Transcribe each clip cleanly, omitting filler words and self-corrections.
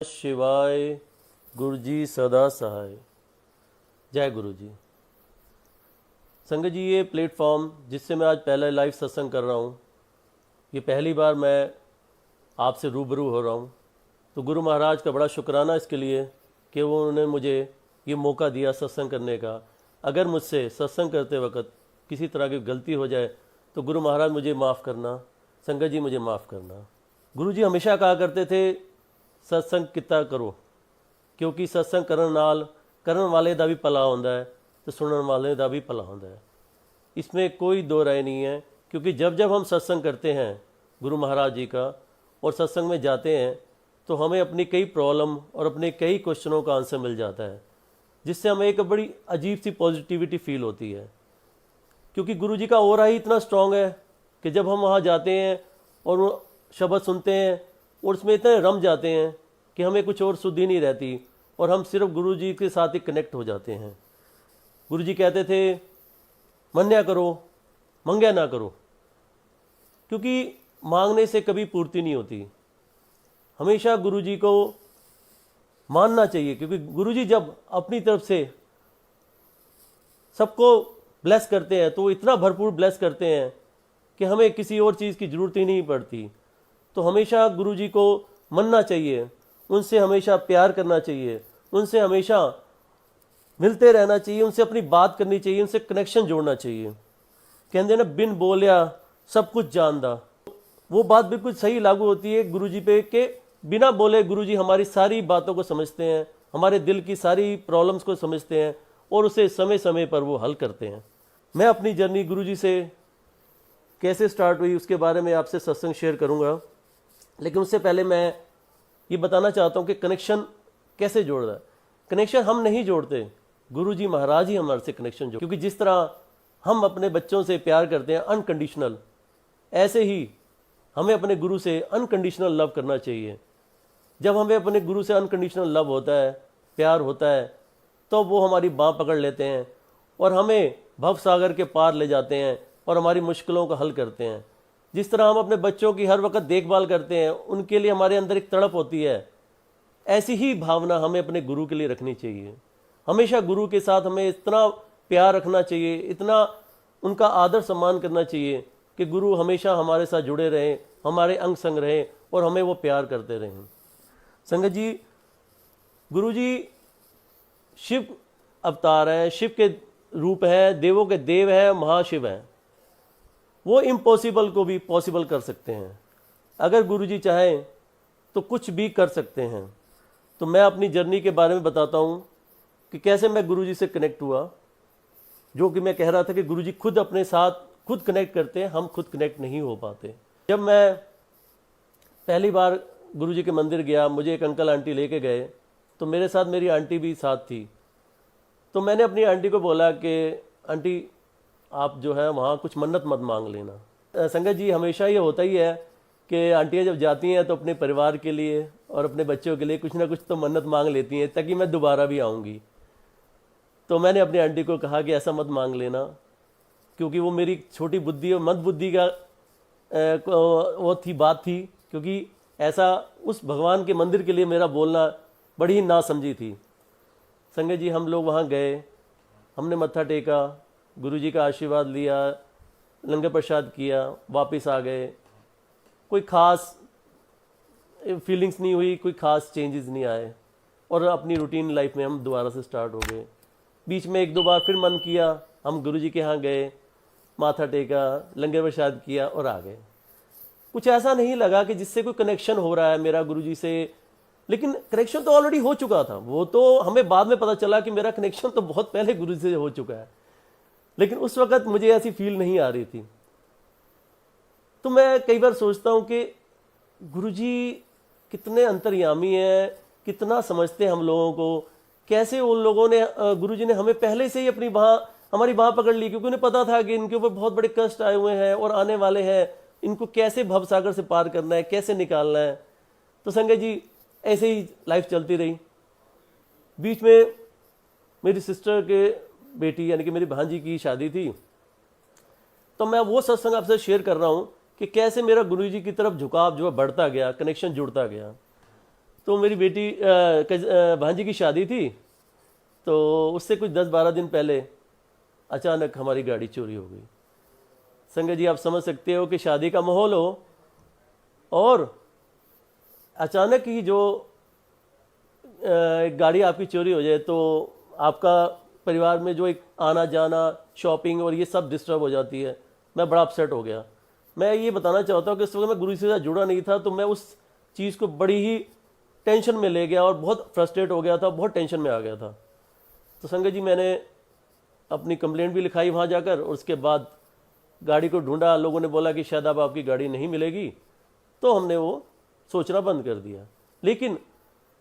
शिवाय। गुरु जी सदा सहाय। जय गुरु जी। संगत जी, ये प्लेटफॉर्म जिससे मैं आज पहला लाइव सत्संग कर रहा हूँ, ये पहली बार मैं आपसे रूबरू हो रहा हूँ। तो गुरु महाराज का बड़ा शुक्राना इसके लिए कि वो उन्होंने मुझे ये मौका दिया सत्संग करने का। अगर मुझसे सत्संग करते वक्त किसी तरह की गलती हो जाए तो गुरु महाराज मुझे माफ़ करना, संगत जी मुझे माफ़ करना। गुरु जी हमेशा कहा करते थे सत्संग किता करो, क्योंकि सत्संग ਕਰਨ वाले ਦਾ भी भला होता है तो सुनने वाले का भी भला होता है। इसमें कोई दो राय नहीं है, क्योंकि जब जब हम सत्संग करते हैं गुरु महाराज जी का और सत्संग में जाते हैं तो हमें अपनी कई प्रॉब्लम और अपने कई क्वेश्चनों का आंसर मिल जाता है, जिससे हमें एक बड़ी अजीब सी पॉजिटिविटी फील होती है। क्योंकि गुरु जी का ऑरा ही इतना स्ट्रांग है कि जब हम वहाँ जाते हैं और वो शब्द सुनते हैं और उसमें इतने रम जाते हैं कि हमें कुछ और सुध ही नहीं रहती और हम सिर्फ गुरु जी के साथ ही कनेक्ट हो जाते हैं। गुरु जी कहते थे मन्या करो, मंग्या ना करो, क्योंकि मांगने से कभी पूर्ति नहीं होती। हमेशा गुरु जी को मानना चाहिए, क्योंकि गुरु जी जब अपनी तरफ से सबको ब्लेस करते हैं तो वो इतना भरपूर ब्लेस करते हैं कि हमें किसी और चीज़ की ज़रूरत ही नहीं पड़ती। तो हमेशा गुरु जी को मानना चाहिए, उनसे हमेशा प्यार करना चाहिए, उनसे हमेशा मिलते रहना चाहिए, उनसे अपनी बात करनी चाहिए, उनसे कनेक्शन जोड़ना चाहिए। कहते ना बिन बोलिया सब कुछ जानदा, वो बात बिल्कुल सही लागू होती है गुरु जी पे कि बिना बोले गुरु जी हमारी सारी बातों को समझते हैं, हमारे दिल की सारी प्रॉब्लम्स को समझते हैं और उसे समय समय पर वो हल करते हैं। मैं अपनी जर्नी गुरु जी से कैसे स्टार्ट हुई उसके बारे में आपसे सत्संग शेयर करूँगा, लेकिन उससे पहले मैं ये बताना चाहता हूँ कि कनेक्शन कैसे जोड़ रहा है। कनेक्शन हम नहीं जोड़ते, गुरु जी महाराज ही हमारे से कनेक्शन जोड़। क्योंकि जिस तरह हम अपने बच्चों से प्यार करते हैं अनकंडीशनल, ऐसे ही हमें अपने गुरु से अनकंडीशनल लव करना चाहिए। जब हमें अपने गुरु से अनकंडीशनल लव होता है, प्यार होता है, तो वो हमारी बाँह पकड़ लेते हैं और हमें भव सागर के पार ले जाते हैं और हमारी मुश्किलों का हल करते हैं। जिस तरह हम अपने बच्चों की हर वक्त देखभाल करते हैं, उनके लिए हमारे अंदर एक तड़प होती है, ऐसी ही भावना हमें अपने गुरु के लिए रखनी चाहिए। हमेशा गुरु के साथ हमें इतना प्यार रखना चाहिए, इतना उनका आदर सम्मान करना चाहिए कि गुरु हमेशा हमारे साथ जुड़े रहें, हमारे अंग संग रहें और हमें वो प्यार करते रहें। संगत जी, गुरु जी शिव अवतार हैं, शिव के रूप हैं, देवों के देव हैं, महाशिव हैं। वो इम्पॉसिबल को भी पॉसिबल कर सकते हैं। अगर गुरु जी चाहें तो कुछ भी कर सकते हैं। तो मैं अपनी जर्नी के बारे में बताता हूँ कि कैसे मैं गुरु जी से कनेक्ट हुआ। जो कि मैं कह रहा था कि गुरु जी खुद अपने साथ खुद कनेक्ट करते हैं, हम खुद कनेक्ट नहीं हो पाते। जब मैं पहली बार गुरु जी के मंदिर गया, मुझे एक अंकल आंटी लेके गए, तो मेरे साथ मेरी आंटी भी साथ थी। तो मैंने अपनी आंटी को बोला कि आंटी आप जो है वहाँ कुछ मन्नत मत मांग लेना। संगत जी, हमेशा ये होता ही है कि आंटियाँ जब जाती हैं तो अपने परिवार के लिए और अपने बच्चों के लिए कुछ ना कुछ तो मन्नत मांग लेती हैं ताकि मैं दोबारा भी आऊँगी। तो मैंने अपनी आंटी को कहा कि ऐसा मत मांग लेना, क्योंकि वो मेरी छोटी बुद्धि और मंद बुद्धि का बात थी, क्योंकि ऐसा उस भगवान के मंदिर के लिए मेरा बोलना बड़ी ही नासमझी थी। संगत जी, हम लोग वहाँ गए, हमने मत्था टेका, गुरु जी का आशीर्वाद लिया, लंगर प्रसाद किया, वापस आ गए। कोई ख़ास फीलिंग्स नहीं हुई, कोई ख़ास चेंजेस नहीं आए और अपनी रूटीन लाइफ में हम दोबारा से स्टार्ट हो गए। बीच में एक दो बार फिर मन किया, हम गुरु जी के यहाँ गए, माथा टेका, लंगर प्रसाद किया और आ गए। कुछ ऐसा नहीं लगा कि जिससे कोई कनेक्शन हो रहा है मेरा गुरु जी से, लेकिन कनेक्शन तो ऑलरेडी हो चुका था। वो तो हमें बाद में पता चला कि मेरा कनेक्शन तो बहुत पहले गुरु जी से हो चुका है, लेकिन उस वक्त मुझे ऐसी फील नहीं आ रही थी। तो मैं कई बार सोचता हूँ कि गुरुजी कितने अंतर्यामी हैं, कितना समझते हैं हम लोगों को। कैसे उन लोगों ने, गुरुजी ने हमें पहले से ही हमारी बाँह पकड़ ली, क्योंकि उन्हें पता था कि इनके ऊपर बहुत बड़े कष्ट आए हुए हैं और आने वाले हैं, इनको कैसे भवसागर से पार करना है, कैसे निकालना है। तो संगत जी, ऐसे ही लाइफ चलती रही। बीच में मेरी सिस्टर के बेटी यानी कि मेरी भांजी की शादी थी, तो मैं वो सत्संग आपसे शेयर कर रहा हूँ कि कैसे मेरा गुरुजी की तरफ झुकाव जो है बढ़ता गया, कनेक्शन जुड़ता गया। तो मेरी बेटी भांजी की शादी थी, तो उससे कुछ 10-12 दिन पहले अचानक हमारी गाड़ी चोरी हो गई। संगत जी, आप समझ सकते हो कि शादी का माहौल हो और अचानक ही जो गाड़ी आपकी चोरी हो जाए, तो आपका परिवार में जो एक आना जाना, शॉपिंग और ये सब डिस्टर्ब हो जाती है। मैं बड़ा अपसेट हो गया। मैं ये बताना चाहता हूँ कि इस वक्त मैं गुरु जी से साथ जुड़ा नहीं था, तो मैं उस चीज़ को बड़ी ही टेंशन में ले गया और बहुत फ्रस्ट्रेट हो गया था, बहुत टेंशन में आ गया था। तो संगत जी, मैंने अपनी कंप्लेंट भी लिखाई वहाँ जाकर, और उसके बाद गाड़ी को ढूंढा। लोगों ने बोला कि शायद अब आपकी गाड़ी नहीं मिलेगी, तो हमने वो सोचना बंद कर दिया। लेकिन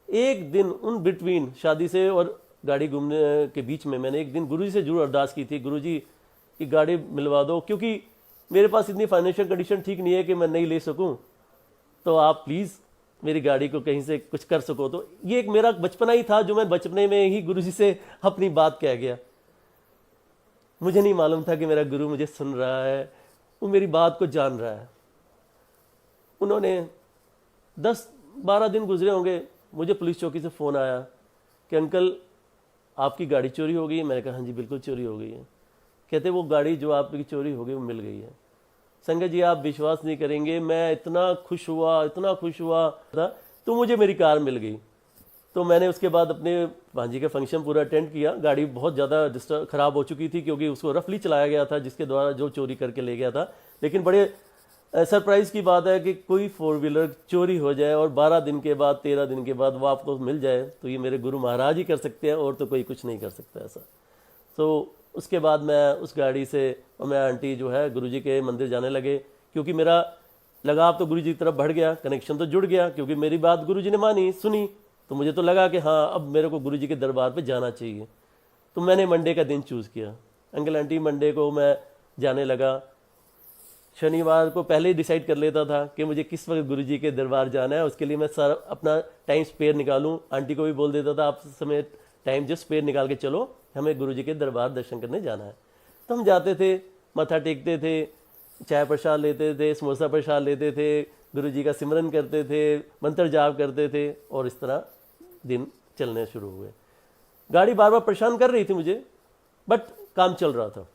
एक दिन उन बिटवीन शादी से और गाड़ी घूमने के बीच में मैंने एक दिन गुरुजी से जरूर अरदास की थी, गुरुजी की गाड़ी मिलवा दो, क्योंकि मेरे पास इतनी फाइनेंशियल कंडीशन ठीक नहीं है कि मैं नहीं ले सकूं, तो आप प्लीज़ मेरी गाड़ी को कहीं से कुछ कर सको। तो ये एक मेरा बचपना ही था, जो मैं बचपने में ही गुरुजी से अपनी बात कह गया। मुझे नहीं मालूम था कि मेरा गुरु मुझे सुन रहा है, वो मेरी बात को जान रहा है। उन्होंने 10-12 दिन गुजरे होंगे, मुझे पुलिस चौकी से फ़ोन आया कि अंकल आपकी गाड़ी चोरी हो गई है। मैंने कहा हाँ जी बिल्कुल चोरी हो गई है। कहते वो गाड़ी जो आपकी चोरी हो गई वो मिल गई है। संगत जी, आप विश्वास नहीं करेंगे, मैं इतना खुश हुआ था, तो मुझे मेरी कार मिल गई। तो मैंने उसके बाद अपने भांजी का फंक्शन पूरा अटेंड किया। गाड़ी बहुत ज़्यादा ख़राब हो चुकी थी, क्योंकि उसको रफली चलाया गया था जिसके द्वारा जो चोरी करके ले गया था। लेकिन बड़े सरप्राइज़ की बात है कि कोई 4 व्हीलर चोरी हो जाए और 12 दिन के बाद 13 दिन के बाद वो आपको मिल जाए, तो ये मेरे गुरु महाराज ही कर सकते हैं, और तो कोई कुछ नहीं कर सकता ऐसा। तो उसके बाद मैं उस गाड़ी से और मैं आंटी जो है गुरुजी के मंदिर जाने लगे, क्योंकि मेरा लगाव तो गुरुजी की तरफ बढ़ गया, कनेक्शन तो जुड़ गया, क्योंकि मेरी बात गुरुजी ने मानी सुनी। तो मुझे तो लगा कि हाँ अब मेरे को गुरुजी के दरबार पे जाना चाहिए। तो मैंने मंडे का दिन चूज़ किया। अंकल आंटी, मंडे को मैं जाने लगा। शनिवार को पहले ही डिसाइड कर लेता था कि मुझे किस वक्त गुरुजी के दरबार जाना है, उसके लिए मैं सारा अपना टाइम स्पेयर निकालूं। आंटी को भी बोल देता था आप समय टाइम जो स्पेयर निकाल के चलो, हमें गुरुजी के दरबार दर्शन करने जाना है। तो हम जाते थे, मत्था टेकते थे, चाय प्रसाद लेते थे, समोसा प्रसाद लेते थे, गुरुजी का सिमरन करते थे, मंत्र जाप करते थे, और इस तरह दिन चलने शुरू हुए। गाड़ी बार बार परेशान कर रही थी मुझे, बट काम चल रहा था।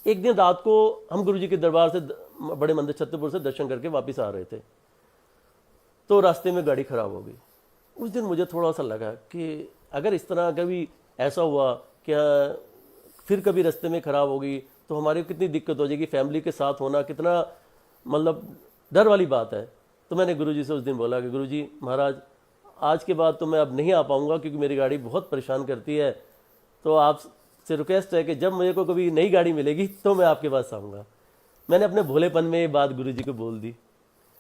एक दिन रात को हम गुरुजी के दरबार से बड़े मंदिर छत्तरपुर से दर्शन करके वापस आ रहे थे, तो रास्ते में गाड़ी खराब हो गई। उस दिन मुझे थोड़ा सा लगा कि अगर इस तरह कभी ऐसा हुआ क्या फिर कभी रास्ते में खराब होगी तो हमारी कितनी दिक्कत हो जाएगी, फैमिली के साथ होना कितना मतलब डर वाली बात है। तो मैंने गुरुजी से उस दिन बोला कि गुरुजी महाराज, आज के बाद तो मैं अब नहीं आ पाऊंगा, क्योंकि मेरी गाड़ी बहुत परेशान करती है। तो आप से रिक्वेस्ट है कि जब मुझे को कभी नई गाड़ी मिलेगी तो मैं आपके पास आऊँगा। मैंने अपने भोलेपन में ये बात गुरुजी को बोल दी,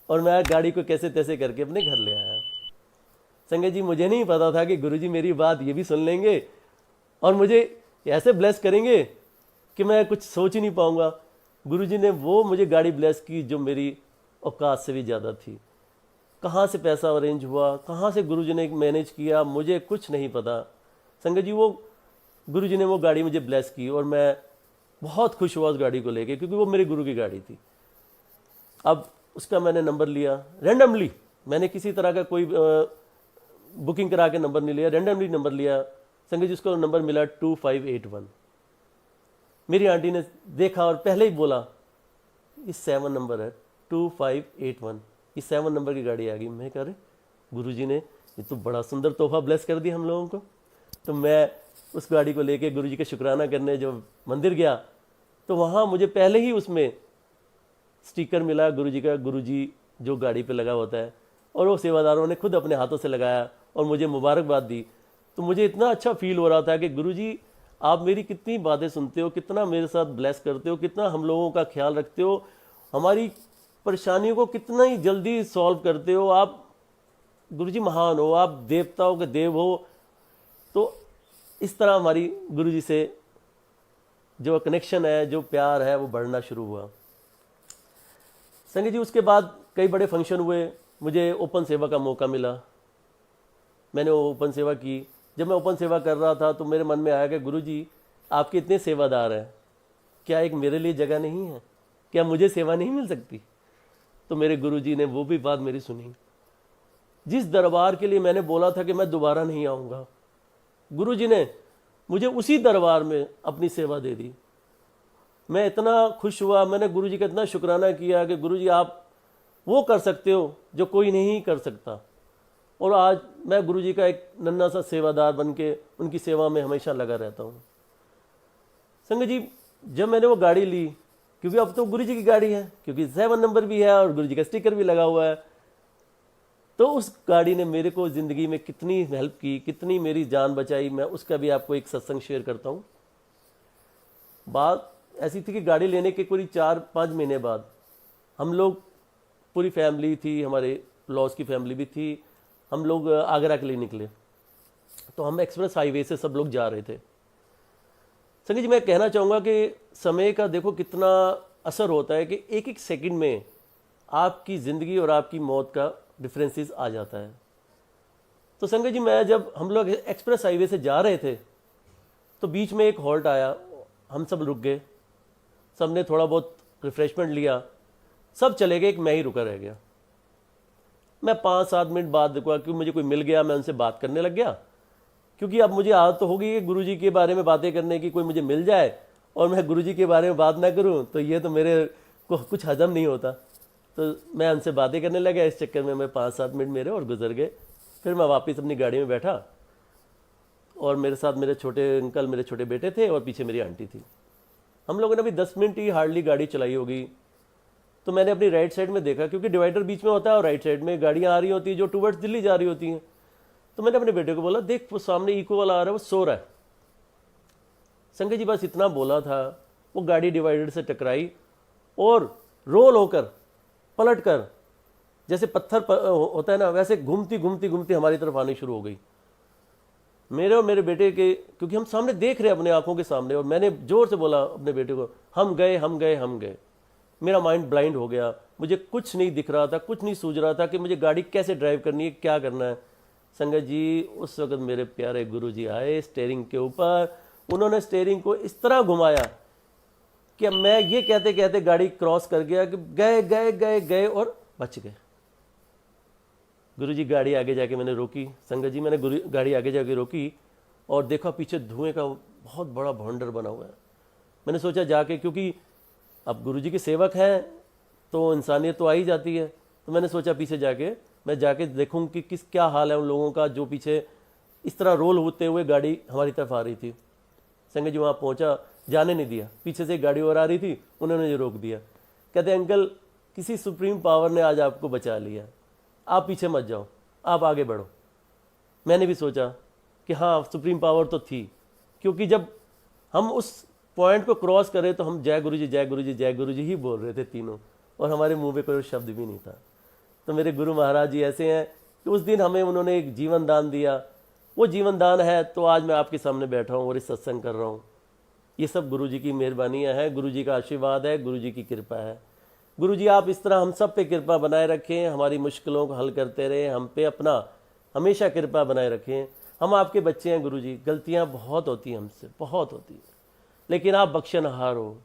और मैं गाड़ी को कैसे तैसे करके अपने घर ले आया। संगत जी, मुझे नहीं पता था कि गुरुजी मेरी बात ये भी सुन लेंगे और मुझे ऐसे ब्लेस करेंगे कि मैं कुछ सोच ही नहीं पाऊंगा। गुरुजी ने वो मुझे गाड़ी ब्लेस की जो मेरी औकात से भी ज़्यादा थी। कहाँ से पैसा अरेंज हुआ, कहाँ से गुरुजी ने मैनेज किया, मुझे कुछ नहीं पता। संगत जी, वो गुरुजी ने वो गाड़ी मुझे ब्लेस की, और मैं बहुत खुश हुआ उस गाड़ी को लेके, क्योंकि वो मेरे गुरु की गाड़ी थी। अब उसका मैंने नंबर लिया रैंडमली, मैंने किसी तरह का कोई बुकिंग करा के नंबर नहीं लिया, रैंडमली नंबर लिया। संगत जी, उसको नंबर मिला 2581। मेरी आंटी ने देखा और पहले ही बोला ये 7 नंबर है, 2581, ये 7 नंबर की गाड़ी आ गई। मैं कह रहे गुरुजी ने ये तो बड़ा सुंदर तोहफा ब्लेस कर दिया हम लोगों को। तो मैं उस गाड़ी को लेके गुरुजी का शुक्राना करने जो मंदिर गया, तो वहाँ मुझे पहले ही उसमें स्टिकर मिला गुरुजी का, गुरुजी जो गाड़ी पे लगा होता है, और वो सेवादारों ने खुद अपने हाथों से लगाया और मुझे मुबारकबाद दी। तो मुझे इतना अच्छा फील हो रहा था कि गुरुजी आप मेरी कितनी बातें सुनते हो, कितना मेरे साथ ब्लेस करते हो, कितना हम लोगों का ख्याल रखते हो, हमारी परेशानियों को कितना ही जल्दी सॉल्व करते हो। आप गुरुजी महान हो, आप देवताओं के देव हो। तो इस तरह हमारी गुरुजी से जो कनेक्शन है, जो प्यार है, वो बढ़ना शुरू हुआ। संगत जी, उसके बाद कई बड़े फंक्शन हुए, मुझे ओपन सेवा का मौका मिला, मैंने वो ओपन सेवा की। जब मैं ओपन सेवा कर रहा था तो मेरे मन में आया कि गुरुजी आपके इतने सेवादार हैं, क्या एक मेरे लिए जगह नहीं है, क्या मुझे सेवा नहीं मिल सकती? तो मेरे गुरुजी ने वो भी बात मेरी सुनी। जिस दरबार के लिए मैंने बोला था कि मैं दोबारा नहीं आऊँगा, गुरुजी ने मुझे उसी दरबार में अपनी सेवा दे दी। मैं इतना खुश हुआ, मैंने गुरुजी का इतना शुक्राना किया कि गुरुजी आप वो कर सकते हो जो कोई नहीं कर सकता। और आज मैं गुरुजी का एक नन्हा सा सेवादार बन के उनकी सेवा में हमेशा लगा रहता हूँ। संगत जी, जब मैंने वो गाड़ी ली, क्योंकि अब तो गुरुजी की गाड़ी है, क्योंकि 7 नंबर भी है और गुरुजी का स्टिकर भी लगा हुआ है, तो उस गाड़ी ने मेरे को ज़िंदगी में कितनी हेल्प की, कितनी मेरी जान बचाई, मैं उसका भी आपको एक सत्संग शेयर करता हूँ। बात ऐसी थी कि गाड़ी लेने के कोई 4-5 महीने बाद हम लोग, पूरी फैमिली थी, हमारे लॉस की फैमिली भी थी, हम लोग आगरा के लिए निकले। तो हम एक्सप्रेस हाईवे से सब लोग जा रहे थे। संगत जी, मैं कहना चाहूँगा कि समय का देखो कितना असर होता है कि एक एक सेकंड में आपकी ज़िंदगी और आपकी मौत का डिफरेंसेस आ जाता है। तो संगत जी, मैं जब हम लोग एक्सप्रेस हाईवे से जा रहे थे तो बीच में एक हॉल्ट आया, हम सब रुक गए, सब ने थोड़ा बहुत रिफ्रेशमेंट लिया, सब चले गए, एक मैं ही रुका रह गया। मैं 5-7 मिनट बाद देखा कि मुझे कोई मिल गया, मैं उनसे बात करने लग गया, क्योंकि अब मुझे आदत तो होगी कि गुरुजी के बारे में बातें करने की। कोई मुझे मिल जाए और मैं गुरुजी के बारे में बात ना करूं तो ये तो मेरे को कुछ हजम नहीं होता। तो मैं उनसे बातें करने लगा, इस चक्कर में मैं 5-7 मिनट मेरे और गुजर गए। फिर मैं वापस अपनी गाड़ी में बैठा और मेरे साथ मेरे छोटे अंकल, मेरे छोटे बेटे थे और पीछे मेरी आंटी थी। हम लोगों ने अभी 10 मिनट ही हार्डली गाड़ी चलाई होगी। तो मैंने अपनी राइट साइड में देखा, क्योंकि डिवाइडर बीच में होता है और राइट साइड में गाड़ियाँ आ रही होती है जो टूवर्ड्स दिल्ली जा रही होती हैं। तो मैंने अपने बेटे को बोला, देख वो सामने इको वाला आ रहा है, वो सो रहा है। संगत जी, बस इतना बोला था, वो गाड़ी डिवाइडर से टकराई और रोल होकर पलट कर, जैसे पत्थर होता है ना, वैसे घूमती घूमती घूमती हमारी तरफ आनी शुरू हो गई। मेरे और मेरे बेटे के, क्योंकि हम सामने देख रहे हैं अपने आंखों के सामने, और मैंने जोर से बोला अपने बेटे को, हम गए हम गए हम गए। मेरा माइंड ब्लाइंड हो गया, मुझे कुछ नहीं दिख रहा था, कुछ नहीं सूझ रहा था कि मुझे गाड़ी कैसे ड्राइव करनी है, क्या करना है। संगत जी, उस वक्त मेरे प्यारे गुरुजी आए स्टीयरिंग के ऊपर, उन्होंने स्टीयरिंग को इस तरह घुमाया कि मैं ये कहते कहते गाड़ी क्रॉस कर गया कि गए गए गए गए और बच गए। गुरुजी गाड़ी आगे जाके मैंने रोकी। संगत जी, मैंने गाड़ी आगे जाके रोकी और देखा पीछे धुएं का बहुत बड़ा भंडार बना हुआ है। मैंने सोचा जाके, क्योंकि अब गुरुजी के सेवक हैं तो इंसानियत तो आ ही जाती है, तो मैंने सोचा पीछे जाके मैं जाके देखूं कि क्या हाल है उन लोगों का जो पीछे इस तरह रोल होते हुए गाड़ी हमारी तरफ आ रही थी। संगत जी, वहाँ पहुँचा, जाने नहीं दिया, पीछे से एक गाड़ी और आ रही थी, उन्होंने मुझे रोक दिया। कहते अंकल, किसी सुप्रीम पावर ने आज आपको बचा लिया, आप पीछे मत जाओ, आप आगे बढ़ो। मैंने भी सोचा कि हाँ, सुप्रीम पावर तो थी, क्योंकि जब हम उस पॉइंट को क्रॉस करें तो हम जय गुरुजी जय गुरुजी जय गुरुजी ही बोल रहे थे तीनों, और हमारे मुंह पे कोई शब्द भी नहीं था। तो मेरे गुरु महाराज जी ऐसे हैं कि उस दिन हमें उन्होंने एक जीवन दान दिया, वो जीवन दान है तो आज मैं आपके सामने बैठा हूँ और इस सत्संग कर रहा हूँ। ये सब गुरुजी की मेहरबानियाँ हैं, गुरुजी का आशीर्वाद है, गुरुजी की कृपा है। गुरुजी आप इस तरह हम सब पे कृपा बनाए रखें, हमारी मुश्किलों को हल करते रहें, हम पे अपना हमेशा कृपा बनाए रखें। हम आपके बच्चे हैं गुरुजी, गलतियाँ बहुत होती हैं हमसे, बहुत होती हैं, लेकिन आप बख्शनहार हो।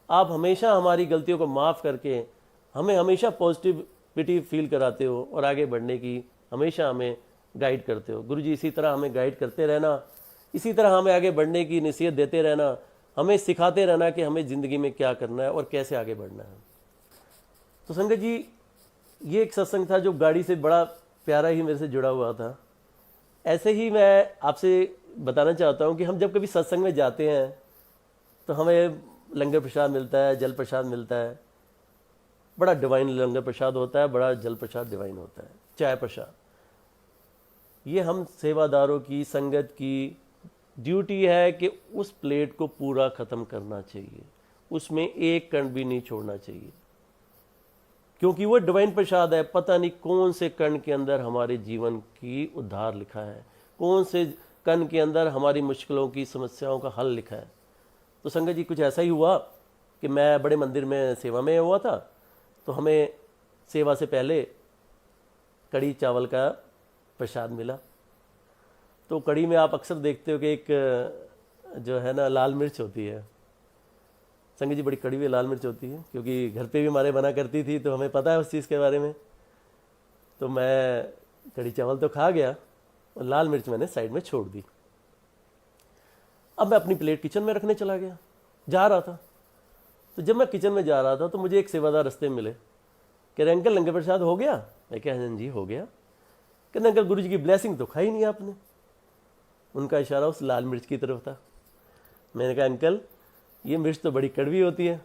आप हमेशा हमारी गलतियों को माफ़ करके हमें हमेशा पॉजिटिविटी फील कराते हो और आगे बढ़ने की हमेशा हमें गाइड करते हो। गुरुजी, इसी तरह हमें गाइड करते रहना, इसी तरह हमें आगे बढ़ने की नसीहत देते रहना, हमें सिखाते रहना कि हमें ज़िंदगी में क्या करना है और कैसे आगे बढ़ना है। तो संगत जी, ये एक सत्संग था जो गाड़ी से बड़ा प्यारा ही मेरे से जुड़ा हुआ था। ऐसे ही मैं आपसे बताना चाहता हूँ कि हम जब कभी सत्संग में जाते हैं तो हमें लंगर प्रसाद मिलता है, जल प्रसाद मिलता है, बड़ा डिवाइन लंगर प्रसाद होता है, बड़ा जल प्रसाद डिवाइन होता है, चाय प्रसाद। ये हम सेवादारों की, संगत की ड्यूटी है कि उस प्लेट को पूरा ख़त्म करना चाहिए, उसमें एक कण भी नहीं छोड़ना चाहिए, क्योंकि वो डिवाइन प्रसाद है। पता नहीं कौन से कण के अंदर हमारे जीवन की उद्धार लिखा है, कौन से कण के अंदर हमारी मुश्किलों की, समस्याओं का हल लिखा है। तो संगत जी, कुछ ऐसा ही हुआ कि मैं बड़े मंदिर में सेवा में हुआ था, तो हमें सेवा से पहले कड़ी चावल का प्रसाद मिला। तो कड़ी में आप अक्सर देखते हो कि एक जो है ना लाल मिर्च होती है। संगत जी, बड़ी कड़ी हुई लाल मिर्च होती है, क्योंकि घर पे भी हमारे बना करती थी, तो हमें पता है उस चीज़ के बारे में। तो मैं कड़ी चावल तो खा गया और लाल मिर्च मैंने साइड में छोड़ दी। अब मैं अपनी प्लेट किचन में रखने चला गया, जा रहा था। तो जब मैं किचन में जा रहा था तो मुझे एक सेवादार रास्ते में मिले, कह रहे अंकल लंगर प्रसाद हो गया? मैं कहा हाँ जी हो गया। कहते अंकल गुरु जी की ब्लेसिंग तो खाई नहीं आपने। उनका इशारा उस लाल मिर्च की तरफ था। मैंने कहा अंकल ये मिर्च तो बड़ी कड़वी होती है,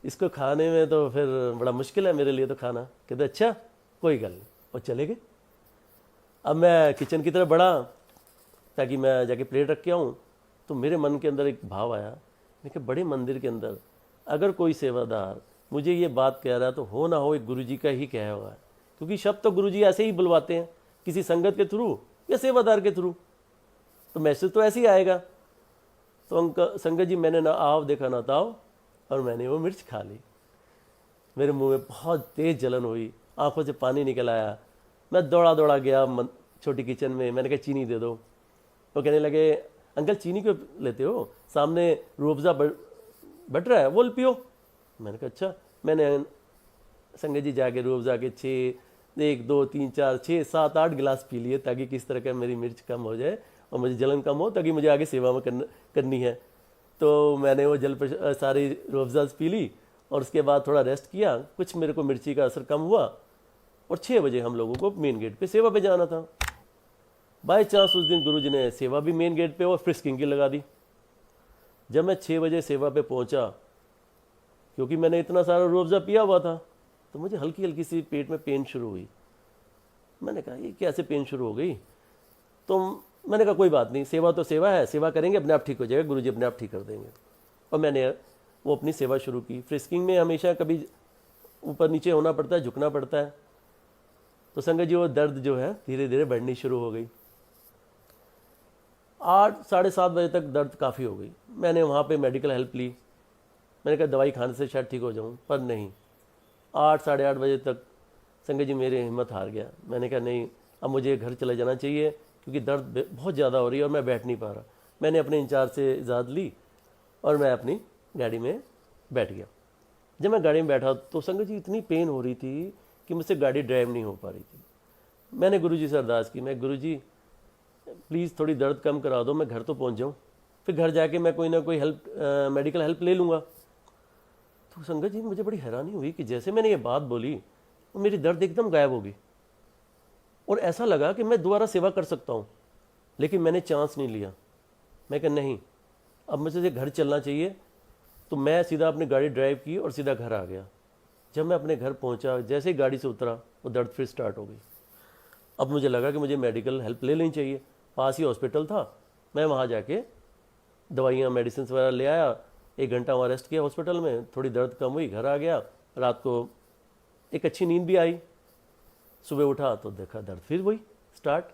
इसको खाने में तो फिर बड़ा मुश्किल है मेरे लिए तो खाना। कहते अच्छा कोई गल नहीं, और चले गए। अब मैं किचन की तरफ बढ़ा ताकि मैं जाके प्लेट रख के आऊँ, तो मेरे मन के अंदर एक भाव आया, मैं कि बड़े मंदिर के अंदर अगर कोई सेवादार मुझे ये बात कह रहा है तो हो ना हो एक गुरुजी का ही कहा हुआ है, क्योंकि शब्द तो गुरुजी ऐसे ही बुलवाते हैं किसी संगत के थ्रू या सेवादार के थ्रू, तो मैसेज तो ऐसे ही आएगा। तो अंकल संगत जी मैंने ना आव देखा ना ताव, और मैंने वो मिर्च खा ली। मेरे मुंह में बहुत तेज जलन हुई, आंखों से पानी निकल आया। मैं दौड़ा दौड़ा गया छोटी किचन में, मैंने कहा चीनी दे दो। वो कहने लगे अंकल चीनी क्यों लेते हो, सामने रूअफ़ज़ा बट रहा है वो पियो। मैंने कहा अच्छा। मैंने संगत जी जाके रूअफ़ज़ा के 1 2 3 4 6 7 8 गिलास पी लिए, ताकि किस तरह का मेरी मिर्च कम हो जाए और मुझे जलन कम हो, ताकि मुझे आगे सेवा में करनी है। तो मैंने वो सारी रूअफ़ज़ा पी ली और उसके बाद थोड़ा रेस्ट किया, कुछ मेरे को मिर्ची का असर कम हुआ, और 6 बजे हम लोगों को मेन गेट पे सेवा पे जाना था। बाय चांस उस दिन गुरुजी ने सेवा भी मेन गेट पे और फ्रिस्किंग की लगा दी। जब मैं 6 बजे सेवा पे पहुंचा, क्योंकि मैंने इतना सारा रूअफ़ज़ा पिया हुआ था, तो मुझे हल्की हल्की सी पेट में पेन शुरू हुई। मैंने कहा ये कैसे पेन शुरू हो गई? तो मैंने कहा कोई बात नहीं, सेवा तो सेवा है, सेवा करेंगे अपने आप ठीक हो जाएगा, गुरुजी अपने आप ठीक कर देंगे। और मैंने वो अपनी सेवा शुरू की। फ्रिस्किंग में हमेशा कभी ऊपर नीचे होना पड़ता है, झुकना पड़ता है। तो संगत जी वो दर्द जो है धीरे धीरे बढ़नी शुरू हो गई। 8 साढ़े 7 बजे तक दर्द काफ़ी हो गई। मैंने वहाँ पे मेडिकल हेल्प ली। मैंने कहा दवाई खाने से शायद ठीक हो जाऊँ, पर नहीं। 8 साढ़े 8 बजे तक संगत जी मेरी हिम्मत हार गया। मैंने कहा नहीं, अब मुझे घर चले जाना चाहिए, क्योंकि दर्द बहुत ज़्यादा हो रही है और मैं बैठ नहीं पा रहा। मैंने अपने इंचार्ज से इजाज़त ली और मैं अपनी गाड़ी में बैठ गया। जब मैं गाड़ी में बैठा तो संगत जी इतनी पेन हो रही थी कि मुझसे गाड़ी ड्राइव नहीं हो पा रही थी। मैंने गुरुजी से अरदास की, मैं गुरुजी प्लीज़ थोड़ी दर्द कम करा दो, मैं घर तो पहुंच जाऊं, फिर घर जाके मैं कोई ना कोई हेल्प मेडिकल हेल्प ले लूँगा। तो संगत जी मुझे बड़ी हैरानी हुई कि जैसे मैंने ये बात बोली तो मेरी दर्द एकदम गायब हो गई, और ऐसा लगा कि मैं दोबारा सेवा कर सकता हूँ। लेकिन मैंने चांस नहीं लिया। मैं कहा नहीं, अब मुझे घर चलना चाहिए। तो मैं सीधा अपनी गाड़ी ड्राइव की और सीधा घर आ गया। जब मैं अपने घर पहुंचा, जैसे ही गाड़ी से उतरा, वो दर्द फिर स्टार्ट हो गई। अब मुझे लगा कि मुझे मेडिकल हेल्प ले लेनी चाहिए। पास ही हॉस्पिटल था, मैं वहाँ जाके दवाइयाँ मेडिसिन वगैरह ले आया। 1 घंटा वहाँ रेस्ट किया हॉस्पिटल में, थोड़ी दर्द कम हुई, घर आ गया। रात को एक अच्छी नींद भी आई। सुबह उठा तो देखा दर्द फिर वही स्टार्ट।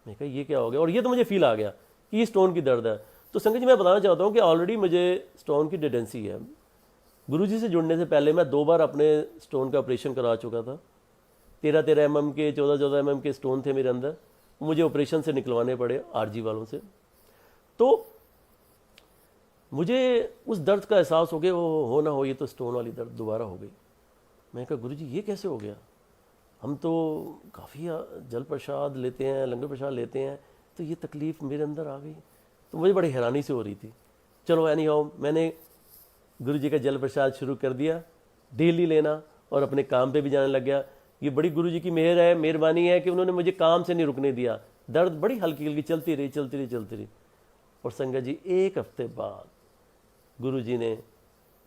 मैं कहा ये क्या हो गया, और ये तो मुझे फील आ गया कि ये स्टोन की दर्द है। तो संगत जी मैं बताना चाहता हूँ कि ऑलरेडी मुझे स्टोन की टेंडेंसी है। गुरुजी से जुड़ने से पहले मैं 2 बार अपने स्टोन का ऑपरेशन करा चुका था। 13-13 mm के, 14-14 mm के स्टोन थे मेरे अंदर, मुझे ऑपरेशन से निकलवाने पड़े आरजी वालों से। तो मुझे उस दर्द का एहसास हो गया, वो हो ना हो ये तो स्टोन वाली दर्द दोबारा हो गई। मैं कहा गुरुजी ये कैसे हो गया, हम तो काफ़ी जल प्रसाद लेते हैं, लंगर प्रसाद लेते हैं, तो ये तकलीफ़ मेरे अंदर आ गई। तो मुझे बड़ी हैरानी से हो रही थी। चलो एनी हाउ मैंने गुरुजी का जल प्रसाद शुरू कर दिया, डेली लेना, और अपने काम पे भी जाने लग गया। ये बड़ी गुरुजी की मेहर है, मेहरबानी है कि उन्होंने मुझे काम से नहीं रुकने दिया। दर्द बड़ी हल्की हल्की चलती रही। और संगत जी 1 हफ्ते बाद गुरुजी ने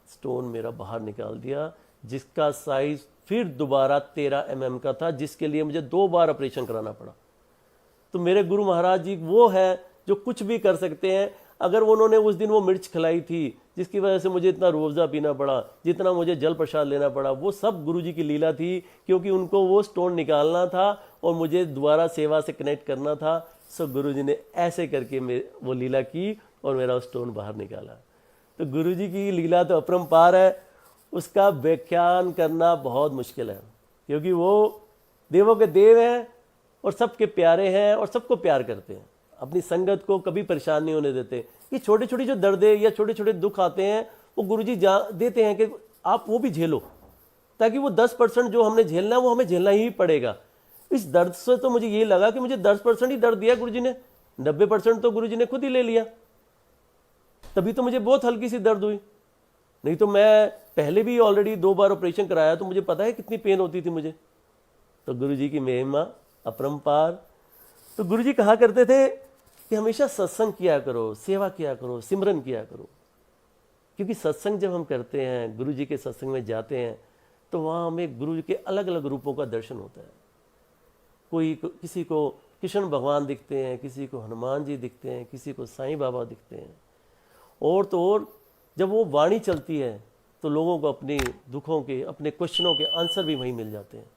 स्टोन मेरा बाहर निकाल दिया, जिसका साइज़ फिर दोबारा 13 mm का था, जिसके लिए मुझे 2 बार ऑपरेशन कराना पड़ा। तो मेरे गुरु महाराज जी वो है जो कुछ भी कर सकते हैं। अगर उन्होंने उस दिन वो मिर्च खिलाई थी जिसकी वजह से मुझे इतना रूअफ़ज़ा पीना पड़ा, जितना मुझे जल प्रसाद लेना पड़ा, वो सब गुरुजी की लीला थी, क्योंकि उनको वो स्टोन निकालना था और मुझे दोबारा सेवा से कनेक्ट करना था। सो गुरुजी ने ऐसे करके वो लीला की और मेरा स्टोन बाहर निकाला। तो गुरुजी की लीला तो अपरंपार है, उसका व्याख्यान करना बहुत मुश्किल है, क्योंकि वो देवों के देव हैं और सबके प्यारे हैं और सबको प्यार करते हैं। अपनी संगत को कभी परेशान नहीं होने देते। ये छोटे छोटे जो दर्द या छोटे छोटे दुख आते हैं, वो गुरुजी देते हैं कि आप वो भी झेलो, ताकि वो 10% जो हमने झेलना है वो हमें झेलना ही पड़ेगा। इस दर्द से तो मुझे ये लगा कि मुझे 10% ही दर्द दिया गुरुजी ने, 90% तो गुरुजी ने खुद ही ले लिया। तभी तो मुझे बहुत हल्की सी दर्द हुई, नहीं तो मैं पहले भी ऑलरेडी 2 बार ऑपरेशन कराया, तो मुझे पता है कितनी पेन होती थी मुझे। तो गुरुजी की महिमा अपरंपार। तो गुरुजी कहा करते थे कि हमेशा सत्संग किया करो, सेवा किया करो, सिमरन किया करो। क्योंकि सत्संग जब हम करते हैं, गुरुजी के सत्संग में जाते हैं, तो वहाँ हमें गुरु के अलग अलग रूपों का दर्शन होता है। किसी को कृष्ण भगवान दिखते हैं, किसी को हनुमान जी दिखते हैं, किसी को साईं बाबा दिखते हैं। और तो और जब वो वाणी चलती है तो लोगों को अपने दुखों के, अपने क्वेश्चनों के आंसर भी वहीं मिल जाते हैं।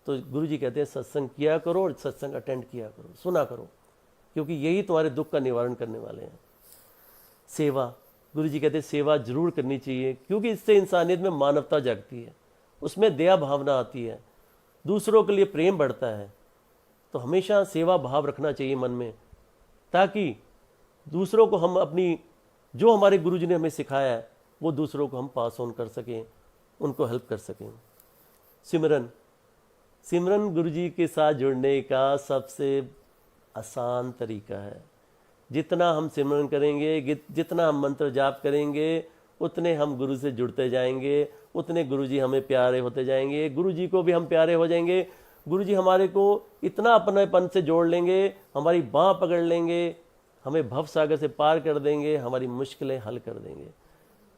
तो गुरुजी कहते हैं सत्संग किया करो और सत्संग अटेंड किया करो, सुना करो, क्योंकि यही तुम्हारे दुख का निवारण करने वाले हैं। सेवा, गुरुजी कहते हैं सेवा जरूर करनी चाहिए, क्योंकि इससे इंसानियत में मानवता जागती है, उसमें दया भावना आती है, दूसरों के लिए प्रेम बढ़ता है। तो हमेशा सेवा भाव रखना चाहिए मन में, ताकि दूसरों को हम अपनी, जो हमारे गुरुजी ने हमें सिखाया है, वो दूसरों को हम पास ऑन कर सकें, उनको हेल्प कर सकें। सिमरन, सिमरन गुरुजी के साथ जुड़ने का सबसे आसान तरीका है। जितना हम सिमरन करेंगे, जितना हम मंत्र जाप करेंगे, उतने हम गुरु से जुड़ते जाएंगे, उतने गुरुजी हमें प्यारे होते जाएंगे, गुरुजी को भी हम प्यारे हो जाएंगे। गुरुजी हमारे को इतना अपनेपन से जोड़ लेंगे, हमारी बाँह पकड़ लेंगे, हमें भव सागर से पार कर देंगे, हमारी मुश्किलें हल कर देंगे।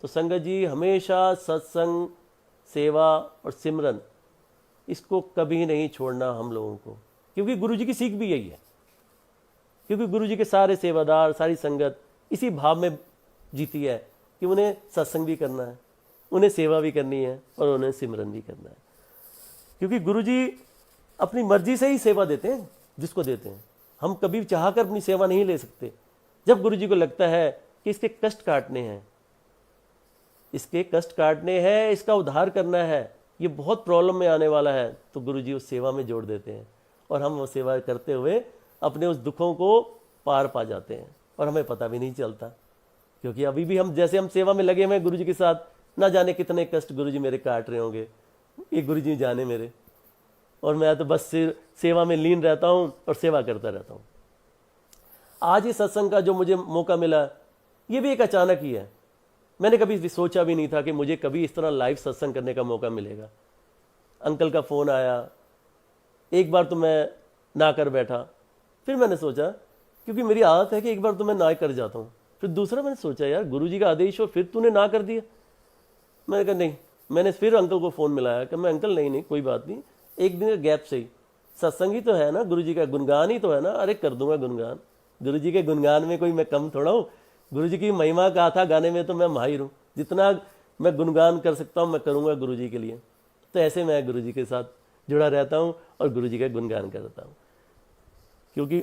तो संगत जी, हमेशा सत्संग, सेवा और सिमरन, इसको कभी नहीं छोड़ना हम लोगों को, क्योंकि गुरुजी की सीख भी यही है। क्योंकि गुरुजी के सारे सेवादार, सारी संगत इसी भाव में जीती है कि उन्हें सत्संग भी करना है, उन्हें सेवा भी करनी है और उन्हें सिमरन भी करना है। क्योंकि गुरुजी अपनी मर्जी से ही सेवा देते हैं जिसको देते हैं। हम कभी चाहकर अपनी सेवा नहीं ले सकते। जब गुरुजी को लगता है कि इसके कष्ट काटने हैं, इसके कष्ट काटने हैं, इसका उद्धार करना है, ये बहुत प्रॉब्लम में आने वाला है, तो गुरुजी उस सेवा में जोड़ देते हैं और हम वो सेवा करते हुए अपने उस दुखों को पार पा जाते हैं और हमें पता भी नहीं चलता। क्योंकि अभी भी हम जैसे हम सेवा में लगे हुए हैं गुरुजी के साथ, ना जाने कितने कष्ट गुरुजी मेरे काट रहे होंगे, ये गुरुजी जाने मेरे, और मैं तो बस सेवा में लीन रहता हूँ और सेवा करता रहता हूँ। आज इस सत्संग का जो मुझे मौका मिला, ये भी एक अचानक ही है। मैंने कभी भी सोचा भी नहीं था कि मुझे कभी इस तरह लाइव सत्संग करने का मौका मिलेगा। अंकल का फ़ोन आया, एक बार तो मैं ना कर बैठा, फिर मैंने सोचा, क्योंकि मेरी आदत है कि एक बार तो मैं ना कर जाता हूँ, फिर दूसरा मैंने सोचा यार गुरुजी का आदेश हो, फिर तूने ना कर दिया। मैंने कहा नहीं, मैंने फिर अंकल को फ़ोन मिलाया कि मैं अंकल नहीं कोई बात नहीं, एक दिन का गैप से ही, सत्संग ही तो है ना, गुरुजी का गुणगान ही तो है ना, अरे कर दूंगा गुणगान। गुरुजी के गुणगान में कोई मैं कम थोड़ा हूँ, गुरुजी की महिमा गाथा गाने में तो मैं माहिर हूँ, जितना मैं गुणगान कर सकता हूँ मैं करूँगा गुरुजी के लिए। तो ऐसे मैं गुरुजी के साथ जुड़ा रहता हूँ और गुरुजी का गुणगान करता हूँ। क्योंकि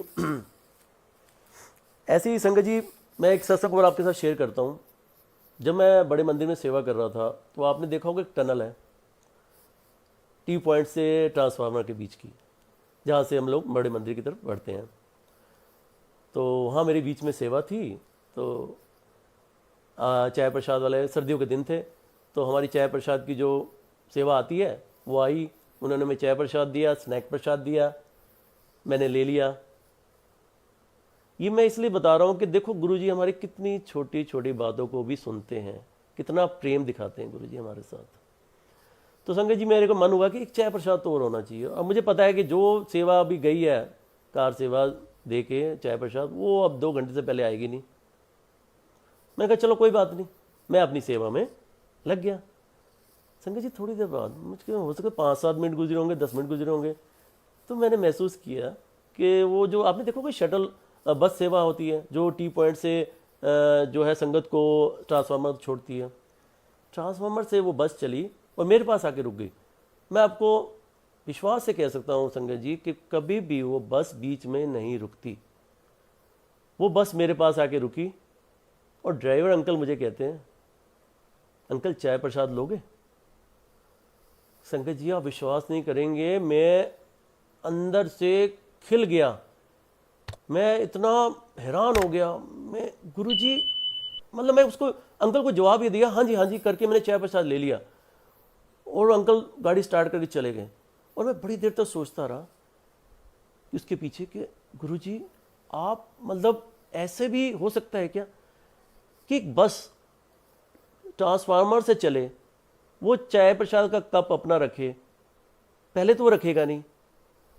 ऐसे ही संगत जी, मैं एक सत्संग और आपके साथ शेयर करता हूँ। जब मैं बड़े मंदिर में सेवा कर रहा था, तो आपने देखा होगा एक टनल है टी पॉइंट से ट्रांसफार्मर के बीच की, जहाँ से हम लोग बड़े मंदिर की तरफ बढ़ते हैं। तो वहाँ मेरे बीच में सेवा थी। तो चाय प्रसाद वाले, सर्दियों के दिन थे, तो हमारी चाय प्रसाद की जो सेवा आती है वो आई, उन्होंने हमें चाय प्रसाद दिया, स्नैक प्रसाद दिया, मैंने ले लिया। ये मैं इसलिए बता रहा हूँ कि देखो गुरुजी हमारी कितनी छोटी छोटी बातों को भी सुनते हैं, कितना प्रेम दिखाते हैं गुरुजी हमारे साथ। तो संगत जी, मेरे को मन हुआ कि एक चाय प्रसाद तो और होना चाहिए। और मुझे पता है कि जो सेवा अभी गई है, कार सेवा दे के चाय प्रसाद, वो अब 2 घंटे से पहले आएगी नहीं। मैंने कहा चलो कोई बात नहीं, मैं अपनी सेवा में लग गया। संगत जी, थोड़ी देर बाद मुझे हो सके 5-7 मिनट गुजरे होंगे, 10 मिनट गुजरे होंगे, तो मैंने महसूस किया कि वो जो आपने देखो कि शटल बस सेवा होती है, जो टी पॉइंट से जो है संगत को ट्रांसफार्मर छोड़ती है, ट्रांसफार्मर से वो बस चली और मेरे पास आके रुक गई। मैं आपको विश्वास से कह सकता हूँ संगत जी कि कभी भी वो बस बीच में नहीं रुकती। वो बस मेरे पास आके रुकी और ड्राइवर अंकल मुझे कहते हैं, अंकल चाय प्रसाद लोगे? संगत जी, आप विश्वास नहीं करेंगे, मैं अंदर से खिल गया, मैं इतना हैरान हो गया। मैं गुरुजी, मतलब मैं उसको अंकल को जवाब ये दिया, हाँ जी करके मैंने चाय प्रसाद ले लिया और अंकल गाड़ी स्टार्ट करके चले गए। और मैं बड़ी देर तक सोचता रहा कि उसके पीछे कि गुरुजी आप मतलब ऐसे भी हो सकता है क्या कि एक बस ट्रांसफार्मर से चले, वो चाय प्रसाद का कप अपना रखे, पहले तो वो रखेगा नहीं,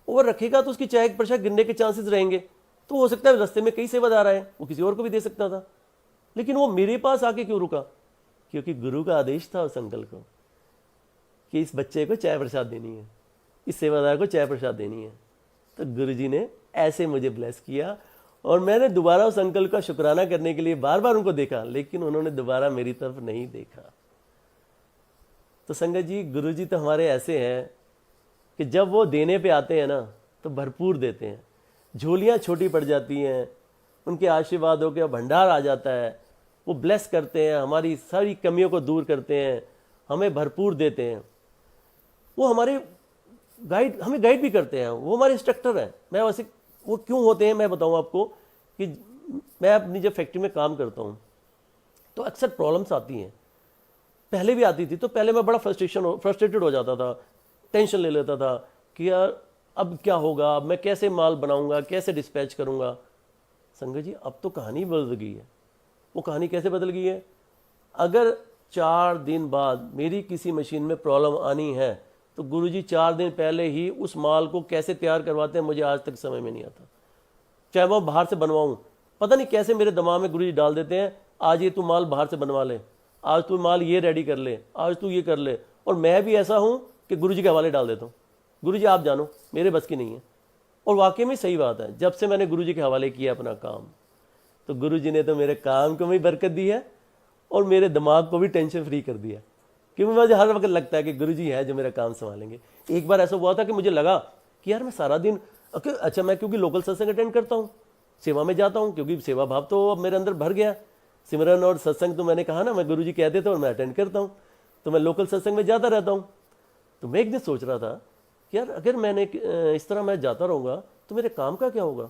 और रखेगा तो उसकी चाय प्रसाद गिरने के चांसेस रहेंगे, तो हो सकता है रास्ते में कई सेवादार आए, वो किसी और को भी दे सकता था, लेकिन वो मेरे पास आके क्यों रुका? क्योंकि गुरु का आदेश था उस अंकल को कि इस बच्चे को चाय प्रसाद देनी है, इस सेवादार को चाय प्रसाद देनी है। तो गुरुजी ने ऐसे मुझे ब्लेस किया, और मैंने दोबारा उस अंकल का शुक्राना करने के लिए बार बार उनको देखा, लेकिन उन्होंने दोबारा मेरी तरफ नहीं देखा। तो संगत जी, गुरुजी तो हमारे ऐसे हैं कि जब वो देने पे आते हैं ना तो भरपूर देते हैं, झोलियाँ छोटी पड़ जाती हैं, उनके आशीर्वादों के भंडार आ जाता है, वो ब्लेस करते हैं, हमारी सारी कमियों को दूर करते हैं, हमें भरपूर देते हैं। वो हमारे हमें गाइड भी करते हैं, वो हमारे इंस्ट्रक्टर हैं। मैं वैसे वो क्यों होते हैं मैं बताऊं आपको कि मैं अपनी जब फैक्ट्री में काम करता हूं तो अक्सर प्रॉब्लम्स आती हैं, पहले भी आती थी, तो पहले मैं बड़ा फ्रस्ट्रेटेड हो जाता था, टेंशन ले लेता था कि यार अब क्या होगा, अब मैं कैसे माल बनाऊंगा, कैसे डिस्पैच करूंगा। संगत जी, अब तो कहानी बदल गई है। वो कहानी कैसे बदल गई है? अगर 4 दिन बाद मेरी किसी मशीन में प्रॉब्लम आनी है तो गुरुजी 4 दिन पहले ही उस माल को कैसे तैयार करवाते हैं मुझे आज तक समझ में नहीं आता। चाहे वो बाहर से बनवाऊं, पता नहीं कैसे मेरे दिमाग में गुरुजी डाल देते हैं, आज ये तू माल बाहर से बनवा ले, आज तू माल ये रेडी कर ले, आज तू ये कर ले। और मैं भी ऐसा हूं कि गुरुजी के हवाले डाल देता हूँ, गुरुजी आप जानो, मेरे बस की नहीं है। और वाकई में सही बात है, जब से मैंने गुरुजी के हवाले किया अपना काम, तो गुरुजी ने तो मेरे काम को भी बरकत दी है और मेरे दिमाग को भी टेंशन फ्री कर दिया, क्योंकि मुझे हर वक्त लगता है कि गुरुजी है जो मेरा काम संभालेंगे। एक बार ऐसा हुआ था कि मुझे लगा कि यार मैं सारा दिन अच्छा, मैं क्योंकि लोकल सत्संग अटेंड करता हूँ, सेवा में जाता हूँ, क्योंकि सेवा भाव तो अब मेरे अंदर भर गया। सिमरन और सत्संग तो मैंने कहा ना, मैं गुरुजी कहते थे और मैं अटेंड करता हूँ, तो मैं लोकल सत्संग में जाता रहता हूँ। तो मैं एक दिन सोच रहा था कि यार अगर मैंने इस तरह मैं जाता रहूँगा तो मेरे काम का क्या होगा।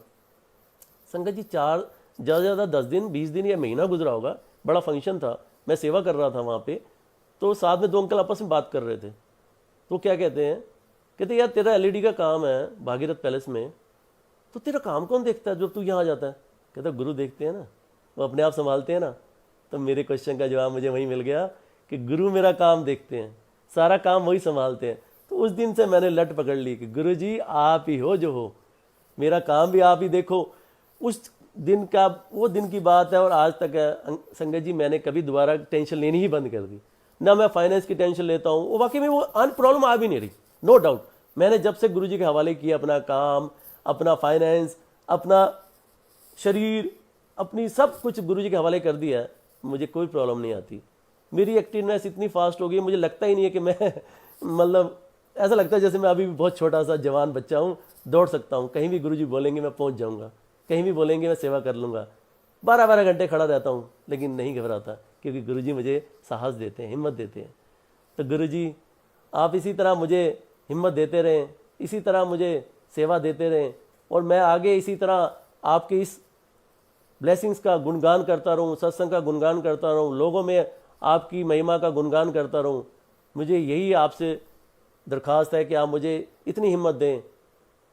संगत जी, 4 ज़्यादा ज़्यादा 10 दिन 20 दिन या महीना गुजरा होगा, बड़ा फंक्शन था, मैं सेवा कर रहा था वहाँ पे, तो साथ में 2 अंकल आपस में बात कर रहे थे। तो क्या कहते हैं, कहते यार तेरा एलईडी का काम है भागीरथ पैलेस में, तो तेरा काम कौन देखता है जब तू यहाँ जाता है? कहता गुरु देखते हैं ना, वो अपने आप संभालते हैं ना। तो मेरे क्वेश्चन का जवाब मुझे वहीं मिल गया कि गुरु मेरा काम देखते हैं, सारा काम वही संभालते हैं। तो उस दिन से मैंने लट पकड़ ली कि गुरु जी आप ही हो जो हो, मेरा काम भी आप ही देखो। उस दिन का वो दिन की बात है और आज तक है संगत जी, मैंने कभी दोबारा टेंशन लेनी ही बंद कर दी, ना मैं फाइनेंस की टेंशन लेता हूँ। वो वाकई में वो प्रॉब्लम आ भी नहीं रही, नो डाउट। मैंने जब से गुरुजी के हवाले किया अपना काम, अपना फाइनेंस, अपना शरीर, अपनी सब कुछ गुरुजी के हवाले कर दिया, मुझे कोई प्रॉब्लम नहीं आती। मेरी एक्टिवनेस इतनी फास्ट हो गई, मुझे लगता ही नहीं है कि मैं मतलब ऐसा लगता है जैसे मैं अभी भी बहुत छोटा सा जवान बच्चा हूँ, दौड़ सकता हूँ, कहीं भी गुरुजी बोलेंगे मैं पहुँच जाऊँगा, कहीं भी बोलेंगे मैं सेवा कर लूँगा। 12-12 घंटे खड़ा रहता हूँ लेकिन नहीं घबराता, क्योंकि गुरुजी मुझे साहस देते हैं, हिम्मत देते हैं। तो गुरुजी आप इसी तरह मुझे हिम्मत देते रहें, इसी तरह मुझे सेवा देते रहें, और मैं आगे इसी तरह आपके इस ब्लेसिंग्स का गुणगान करता रहूं, सत्संग का गुणगान करता रहूं, लोगों में आपकी महिमा का गुणगान करता रहूं। मुझे यही आपसे दरख्वास्त है कि आप मुझे इतनी हिम्मत दें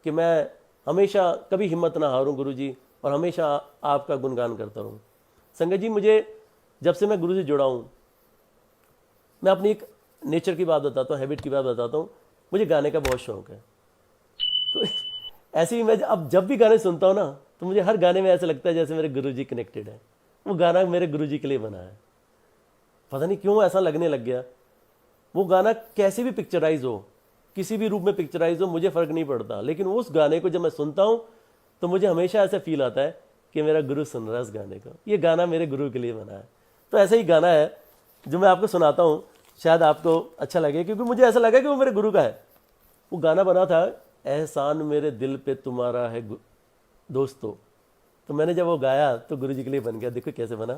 कि मैं हमेशा कभी हिम्मत ना हारूं गुरुजी, और हमेशा आपका गुणगान करता रहूं। संगत जी, मुझे जब से मैं गुरुजी जुड़ा हूं, मैं अपनी एक नेचर की बात बताता हूँ, हैबिट की बात बताता हूँ, मुझे गाने का बहुत शौक है। तो ऐसे ही मैं अब जब भी गाने सुनता हूँ ना, तो मुझे हर गाने में ऐसा लगता है जैसे मेरे गुरुजी कनेक्टेड है, वो गाना मेरे गुरुजी के लिए बना है। पता नहीं क्यों ऐसा लगने लग गया। वो गाना कैसे भी पिक्चराइज हो, किसी भी रूप में पिक्चराइज हो, मुझे फ़र्क नहीं पड़ता, लेकिन उस गाने को जब मैं सुनता हूँ तो मुझे हमेशा ऐसा फील आता है कि मेरा गुरु सुन रहा है इस गाने को, ये गाना मेरे गुरु के लिए बना है। तो ऐसा ही गाना है जो मैं आपको सुनाता हूँ, शायद आपको अच्छा लगे, क्योंकि मुझे ऐसा लगा कि वो मेरे गुरु का है। वो गाना बना था, एहसान मेरे दिल पे तुम्हारा है दोस्तों। तो मैंने जब वो गाया तो गुरुजी के लिए बन गया। देखो कैसे बना,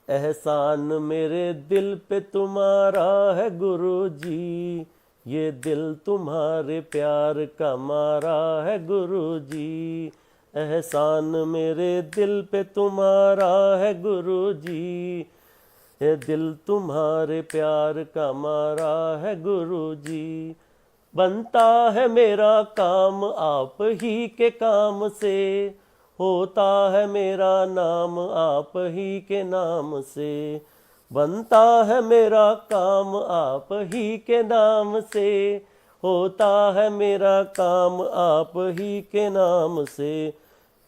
एहसान मेरे दिल पे तुम्हारा है गुरुजी, ये दिल तुम्हारे प्यार का मारा है गुरुजी। एहसान मेरे दिल पे तुम्हारा है गुरुजी, ये दिल तुम्हारे प्यार का मारा है गुरुजी। बनता है मेरा काम आप ही के काम से, होता है मेरा नाम आप ही के नाम से। बनता है मेरा काम आप ही के नाम से, होता है मेरा काम आप ही के नाम से।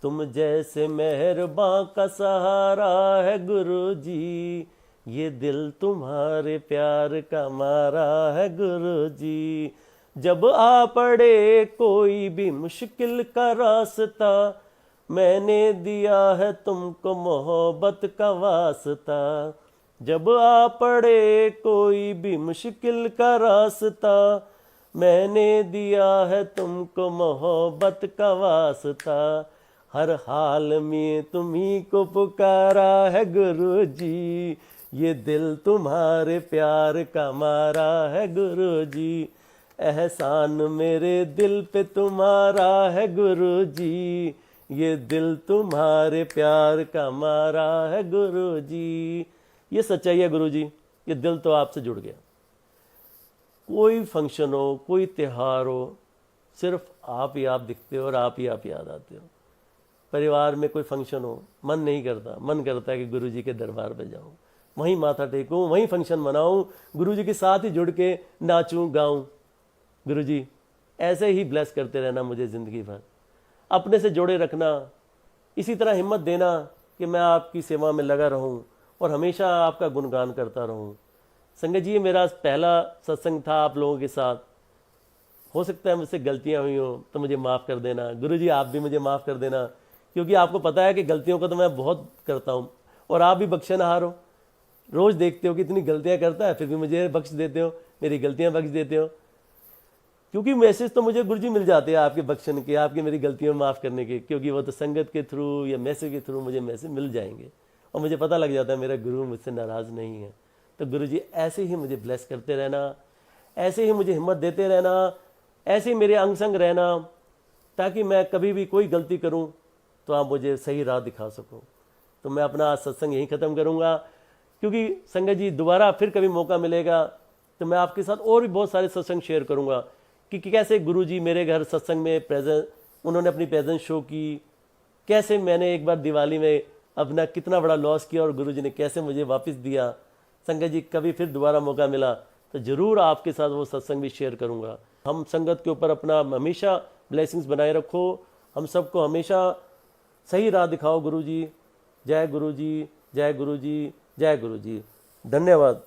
तुम जैसे मेहरबां का सहारा है गुरु जी, ये दिल तुम्हारे प्यार का मारा है गुरु जी। जब आ पड़े कोई भी मुश्किल का रास्ता, मैंने दिया है तुमको मोहब्बत का वास्ता। जब आ पड़े कोई भी मुश्किल का रास्ता, मैंने दिया है तुमको मोहब्बत का वास्ता। हर हाल में तुम्ही को पुकारा है गुरु जी, ये दिल तुम्हारे प्यार का मारा है गुरु जी। एहसान मेरे दिल पे तुम्हारा है गुरु जी, ये दिल तुम्हारे प्यार का मारा है गुरु जी। ये सच्चाई है गुरु जी, ये दिल तो आपसे जुड़ गया। कोई फंक्शन हो, कोई त्यौहार हो, सिर्फ आप ही आप दिखते हो और आप ही आप याद आते हो। परिवार में कोई फंक्शन हो, मन नहीं करता, मन करता है कि गुरु जी के दरबार पे जाऊं, वहीं माथा टेकूं, वहीं फंक्शन मनाऊं, गुरु जी के साथ ही जुड़ के नाचूं गाऊं। गुरु जी ऐसे ही ब्लेस करते रहना मुझे ज़िंदगी भर, अपने से जोड़े रखना, इसी तरह हिम्मत देना कि मैं आपकी सेवा में लगा रहूं और हमेशा आपका गुणगान करता रहूं। संगत जी, ये मेरा पहला सत्संग था आप लोगों के साथ। हो सकता है मुझसे गलतियां हुई हो तो मुझे माफ़ कर देना। गुरु जी आप भी मुझे माफ़ कर देना, क्योंकि आपको पता है कि गलतियों को तो मैं बहुत करता हूँ और आप भी बख्शनहार हो। रोज़ देखते हो कि इतनी गलतियाँ करता है, फिर भी मुझे बख्श देते हो, मेरी गलतियाँ बख्श देते हो। क्योंकि मैसेज तो मुझे गुरु जी मिल जाते हैं आपके बख्शने के, आपकी मेरी गलतियों माफ़ करने के, क्योंकि वो तो संगत के थ्रू या मैसेज के थ्रू मुझे मैसेज मिल जाएंगे और मुझे पता लग जाता है मेरा गुरु मुझसे नाराज़ नहीं है। तो गुरु जी ऐसे ही मुझे ब्लेस करते रहना, ऐसे ही मुझे हिम्मत देते रहना, ऐसे ही मेरे अंग संग रहना, ताकि मैं कभी भी कोई गलती करूं तो आप मुझे सही राह दिखा सको। तो मैं अपना आज सत्संग यहीं ख़त्म करूंगा, क्योंकि संगत जी दोबारा फिर कभी मौका मिलेगा तो मैं आपके साथ और भी बहुत सारे सत्संग शेयर करूंगा कि कैसे गुरु जी मेरे घर सत्संग में प्रेजेंट, उन्होंने अपनी प्रेजेंस शो की, कैसे मैंने एक बार दिवाली में अपना कितना बड़ा लॉस किया और गुरु जी ने कैसे मुझे वापस दिया। संगत जी कभी फिर दोबारा मौका मिला तो ज़रूर आपके साथ वो सत्संग भी शेयर करूंगा। हम संगत के ऊपर अपना हमेशा ब्लेसिंग्स बनाए रखो, हम सबको हमेशा सही राह दिखाओ गुरु जी। जय गुरु जी, जय गुरु जी, जय गुरु जी। धन्यवाद।